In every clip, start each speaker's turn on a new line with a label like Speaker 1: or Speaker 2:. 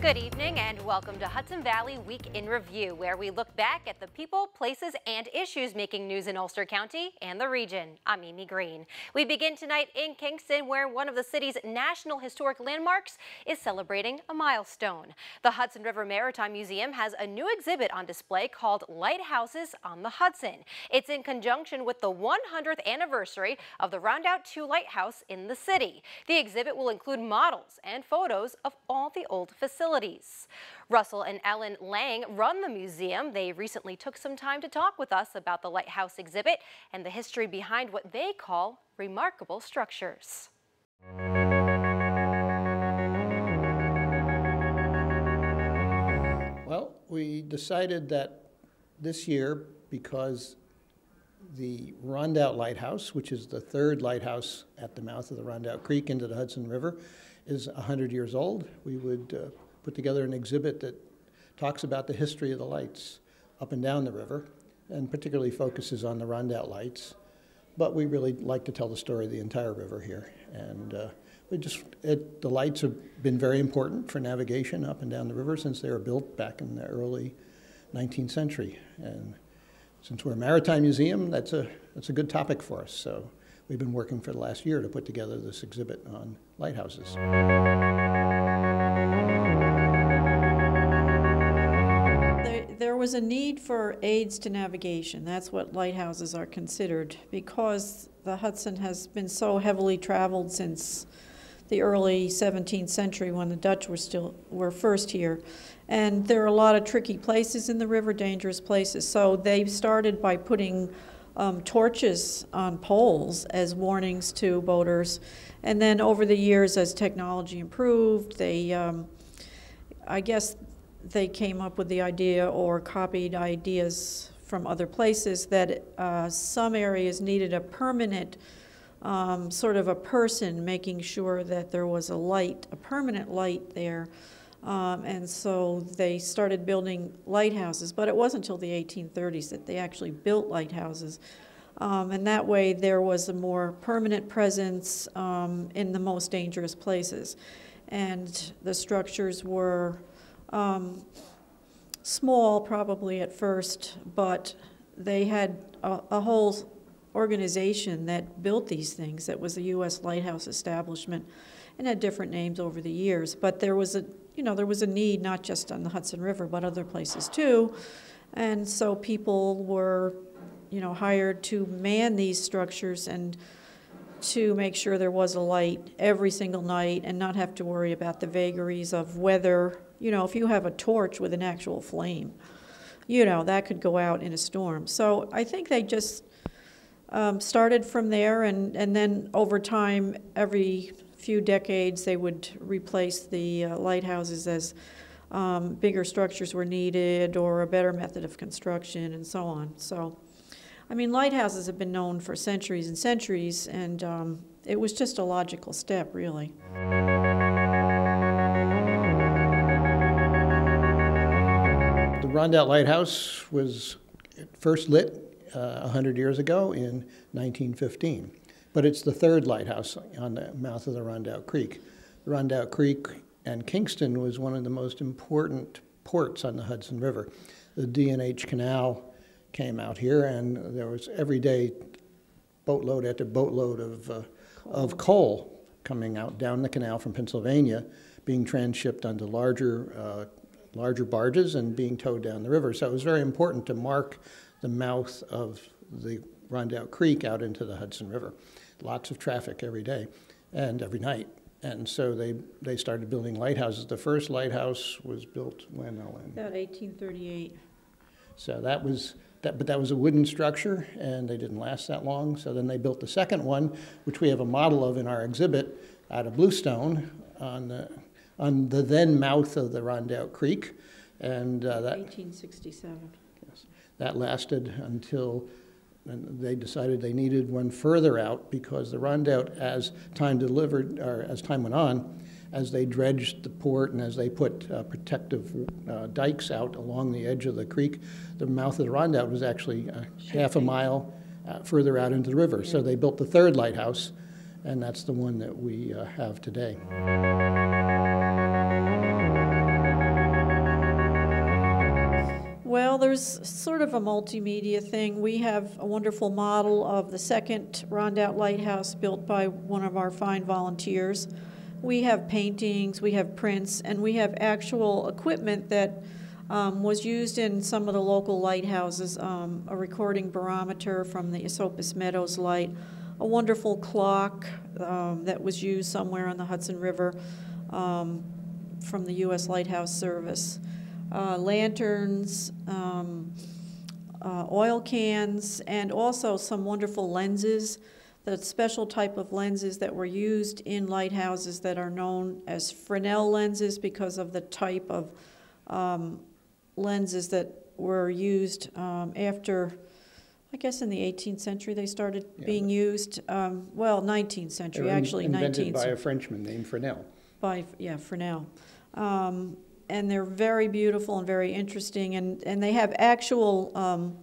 Speaker 1: Good evening and welcome to Hudson Valley Week in Review, where we look back at the people, places, and issues making news in Ulster County and the region. I'm Amy Greene. We begin tonight in Kingston, where one of the city's national historic landmarks is celebrating a milestone. The Hudson River Maritime Museum has a new exhibit on display called Lighthouses on the Hudson. It's in conjunction with the 100th anniversary of the Rondout II Lighthouse in the city. The exhibit will include models and photos of all the old facilities. Russell and Ellen Lang run the museum. They recently took some time to talk with us about the lighthouse exhibit and the history behind what they call remarkable structures.
Speaker 2: Well, we decided that this year, because the Rondout Lighthouse, which is the third lighthouse at the mouth of the Rondout Creek into the Hudson River, is 100 years old, we would put together an exhibit that talks about the history of the lights up and down the river, and particularly focuses on the Rondout lights. But we really like to tell the story of the entire river here. And the lights have been very important for navigation up and down the river since they were built back in the early 19th century. And since we're a maritime museum, that's a good topic for us. So we've been working for the last year to put together this exhibit on lighthouses.
Speaker 3: There was a need for aids to navigation. That's what lighthouses are considered, because the Hudson has been so heavily traveled since the early 17th century, when the Dutch were first here. And there are a lot of tricky places in the river, dangerous places. So they started by putting torches on poles as warnings to boaters. And then over the years, as technology improved, I guess they came up with the idea, or copied ideas from other places, that some areas needed a permanent sort of a person making sure that there was a permanent light there. And so they started building lighthouses, but it wasn't until the 1830s that they actually built lighthouses. And that way there was a more permanent presence in the most dangerous places. And the structures were small probably at first, but they had a whole organization that built these things. That was the U.S. Lighthouse Establishment, and had different names over the years. But there was a need, not just on the Hudson River, but other places too. And so people were, hired to man these structures and to make sure there was a light every single night, and not have to worry about the vagaries of weather. If you have a torch with an actual flame, that could go out in a storm. So I think they just started from there, and then over time, every few decades, they would replace the lighthouses as bigger structures were needed, or a better method of construction, and so on. So, lighthouses have been known for centuries and centuries, and it was just a logical step, really.
Speaker 2: The Rondout Lighthouse was first lit 100 years ago in 1915, but it's the third lighthouse on the mouth of the Rondout Creek. The Rondout Creek and Kingston was one of the most important ports on the Hudson River. The D&H Canal came out here, and there was every day boatload after boatload of coal coming out down the canal from Pennsylvania, being transshipped onto larger barges and being towed down the river. So it was very important to mark the mouth of the Rondout Creek out into the Hudson River. Lots of traffic every day and every night. And so they started building lighthouses. The first lighthouse was built when, Ellen?
Speaker 3: About 1838.
Speaker 2: So that was a wooden structure, and they didn't last that long. So then they built the second one, which we have a model of in our exhibit, out of bluestone on the then mouth of the Rondout Creek. And that
Speaker 3: 1867.
Speaker 2: Yes, that lasted until they decided they needed one further out, because the Rondout, as time went on, as they dredged the port and as they put protective dikes out along the edge of the creek, the mouth of the Rondout was actually half a mile further out into the river. So they built the third lighthouse, and that's the one that we have today.
Speaker 3: Well, there's sort of a multimedia thing. We have a wonderful model of the second Rondout Lighthouse built by one of our fine volunteers. We have paintings, we have prints, and we have actual equipment that was used in some of the local lighthouses, a recording barometer from the Esopus Meadows light, a wonderful clock that was used somewhere on the Hudson River from the U.S. Lighthouse Service, lanterns, oil cans, and also some wonderful lenses, the special type of lenses that were used in lighthouses that are known as Fresnel lenses because of the type of lenses that were used after, I guess in the 18th century they started being used. Well, 19th century, actually.
Speaker 2: Invented by a Frenchman named Fresnel.
Speaker 3: Fresnel. And they're very beautiful and very interesting, and they have actual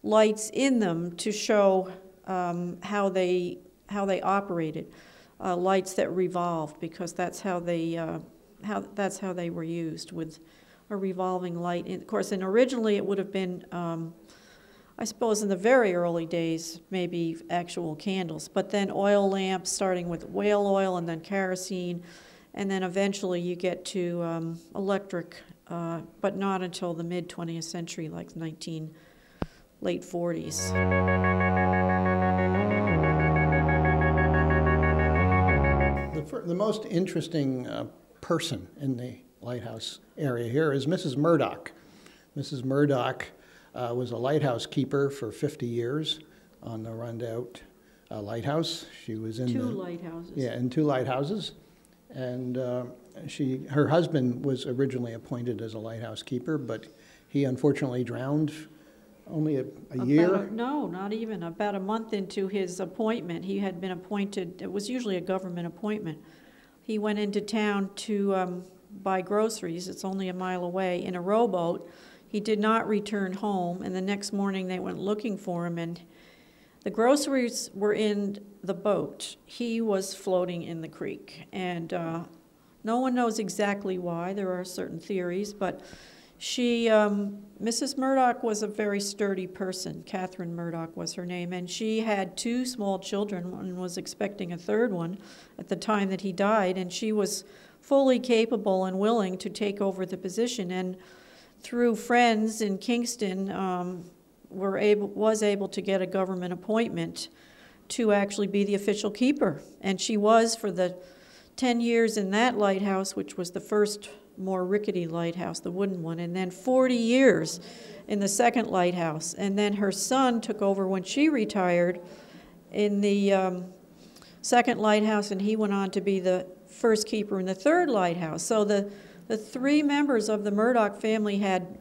Speaker 3: lights in them to show how they operated, lights that revolved, because that's how they were used, with a revolving light. And of course, and originally it would have been, I suppose in the very early days, maybe actual candles, but then oil lamps, starting with whale oil and then kerosene, and then eventually you get to electric, but not until the mid-20th century, like late 40s.
Speaker 2: The most interesting person in the lighthouse area here is Mrs. Murdoch. Mrs. Murdoch was a lighthouse keeper for 50 years on the Rondout Lighthouse. She was in
Speaker 3: two lighthouses.
Speaker 2: Yeah, in 2 lighthouses. And her husband was originally appointed as a lighthouse keeper, but he unfortunately drowned only a year?
Speaker 3: No, not even. About a month into his appointment, he had been appointed. It was usually a government appointment. He went into town to buy groceries. It's only a mile away in a rowboat. He did not return home, and the next morning they went looking for him, and the groceries were in the boat. He was floating in the creek, and no one knows exactly why. There are certain theories, but she, Mrs. Murdoch was a very sturdy person. Catherine Murdoch was her name, and she had 2 small children and was expecting a third one at the time that he died, and she was fully capable and willing to take over the position, and through friends in Kingston, was able to get a government appointment to actually be the official keeper. And she was for the 10 years in that lighthouse, which was the first more rickety lighthouse, the wooden one, and then 40 years in the second lighthouse. And then her son took over when she retired in the second lighthouse, and he went on to be the first keeper in the third lighthouse. So the 3 members of the Murdoch family had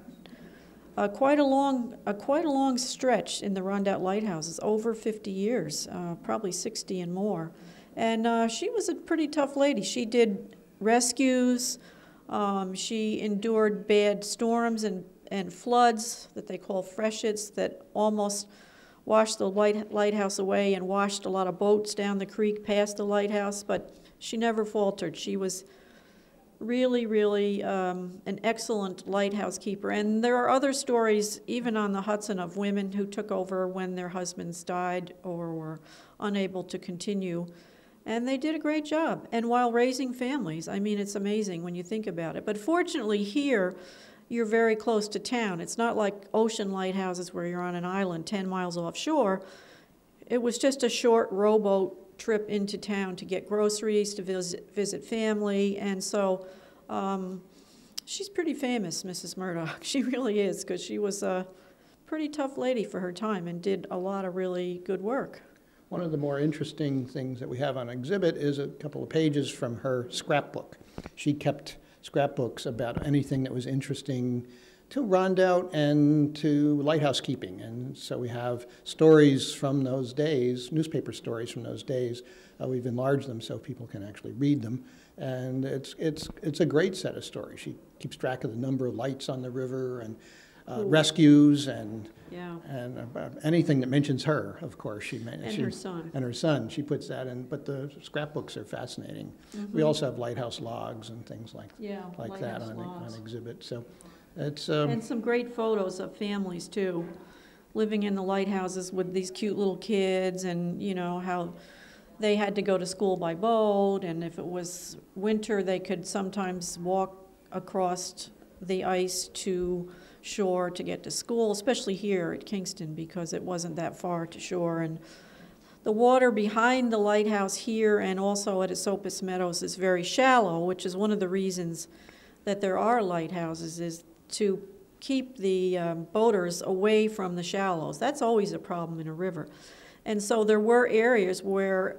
Speaker 3: quite a long stretch in the Rondout lighthouses, over 50 years, probably 60 and more. And she was a pretty tough lady. She did rescues. She endured bad storms and floods that they call freshets that almost washed the lighthouse away and washed a lot of boats down the creek past the lighthouse, but she never faltered. She was really, really an excellent lighthouse keeper. And there are other stories, even on the Hudson, of women who took over when their husbands died or were unable to continue. And they did a great job. And while raising families, I mean, it's amazing when you think about it. But fortunately here, you're very close to town. It's not like ocean lighthouses where you're on an island 10 miles offshore. It was just a short rowboat trip into town to get groceries, to visit family, and so she's pretty famous, Mrs. Murdoch. She really is, because she was a pretty tough lady for her time and did a lot of really good work.
Speaker 2: One of the more interesting things that we have on exhibit is a couple of pages from her scrapbook. She kept scrapbooks about anything that was interesting to Rondout and to lighthouse keeping. And so we have stories from those days, newspaper stories from those days. We've enlarged them so people can actually read them. And it's a great set of stories. She keeps track of the number of lights on the river and rescues and anything that mentions her, of course.
Speaker 3: Her son.
Speaker 2: And her son. She puts that in, but the scrapbooks are fascinating. Mm-hmm. We also have lighthouse logs and things like that on exhibit. So It's
Speaker 3: And some great photos of families too, living in the lighthouses with these cute little kids, and you know how they had to go to school by boat, and if it was winter they could sometimes walk across the ice to shore to get to school, especially here at Kingston because it wasn't that far to shore. And the water behind the lighthouse here and also at Esopus Meadows is very shallow, which is one of the reasons that there are lighthouses, is to keep the boaters away from the shallows. That's always a problem in a river. And so there were areas where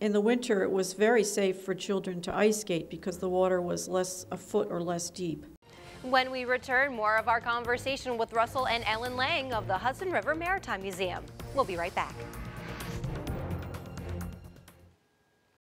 Speaker 3: in the winter it was very safe for children to ice skate because the water was a foot or less deep.
Speaker 1: When we return, more of our conversation with Russell and Ellen Lang of the Hudson River Maritime Museum. We'll be right back.